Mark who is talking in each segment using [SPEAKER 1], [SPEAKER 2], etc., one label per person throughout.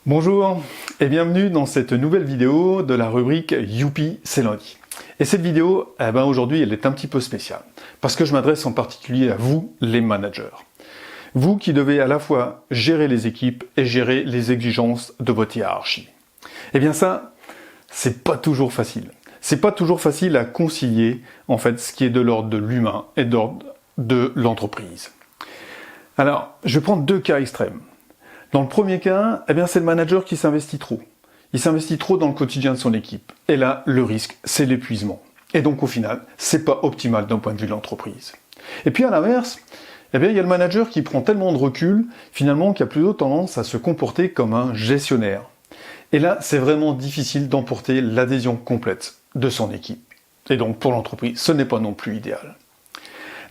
[SPEAKER 1] Bonjour et bienvenue dans cette nouvelle vidéo de la rubrique Youpi, c'est lundi. Et cette vidéo, aujourd'hui, elle est un petit peu spéciale parce que je m'adresse en particulier à vous, les managers. Vous qui devez à la fois gérer les équipes et gérer les exigences de votre hiérarchie. Eh bien ça, c'est pas toujours facile. C'est pas toujours facile à concilier, en fait, ce qui est de l'ordre de l'humain et de l'ordre de l'entreprise. Alors, je vais prendre deux cas extrêmes. Dans le premier cas, c'est le manager qui s'investit trop. Il s'investit trop dans le quotidien de son équipe. Et là, le risque, c'est l'épuisement. Et donc, au final, c'est pas optimal d'un point de vue de l'entreprise. Et puis, à l'inverse, il y a le manager qui prend tellement de recul, finalement, qui a plutôt tendance à se comporter comme un gestionnaire. Et là, c'est vraiment difficile d'emporter l'adhésion complète de son équipe. Et donc, pour l'entreprise, ce n'est pas non plus idéal.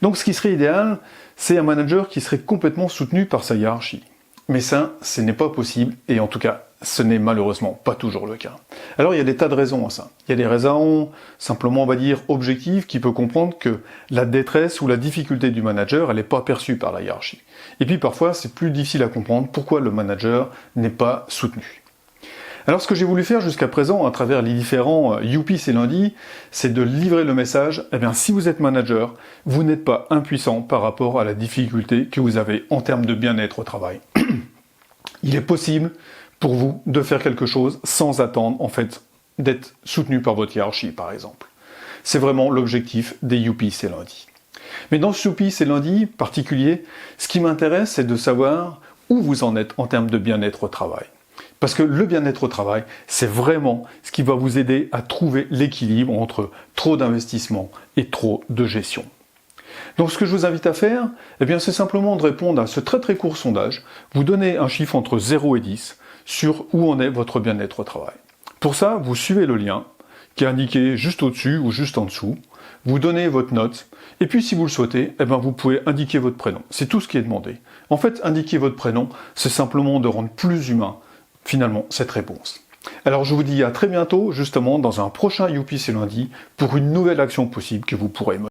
[SPEAKER 1] Donc, ce qui serait idéal, c'est un manager qui serait complètement soutenu par sa hiérarchie. Mais ça, ce n'est pas possible, et en tout cas, ce n'est malheureusement pas toujours le cas. Alors il y a des tas de raisons à ça. Il y a des raisons, simplement on va dire, objectives, qui peuvent comprendre que la détresse ou la difficulté du manager, elle n'est pas perçue par la hiérarchie. Et puis parfois, c'est plus difficile à comprendre pourquoi le manager n'est pas soutenu. Alors ce que j'ai voulu faire jusqu'à présent, à travers les différents Youpi c'est lundi, c'est de livrer le message, si vous êtes manager, vous n'êtes pas impuissant par rapport à la difficulté que vous avez en termes de bien-être au travail. Il est possible pour vous de faire quelque chose sans attendre, en fait, d'être soutenu par votre hiérarchie, par exemple. C'est vraiment l'objectif des Youpi c'est lundi. Mais dans ce Youpi c'est lundi particulier, ce qui m'intéresse, c'est de savoir où vous en êtes en termes de bien-être au travail. Parce que le bien-être au travail, c'est vraiment ce qui va vous aider à trouver l'équilibre entre trop d'investissement et trop de gestion. Donc ce que je vous invite à faire, c'est simplement de répondre à ce très très court sondage. Vous donnez un chiffre entre 0 et 10 sur où en est votre bien-être au travail. Pour ça, vous suivez le lien qui est indiqué juste au-dessus ou juste en dessous. Vous donnez votre note, et puis si vous le souhaitez, vous pouvez indiquer votre prénom. C'est tout ce qui est demandé. En fait, indiquer votre prénom, c'est simplement de rendre plus humain finalement cette réponse. Alors je vous dis à très bientôt, justement, dans un prochain Youpi c'est lundi, pour une nouvelle action possible que vous pourrez mener.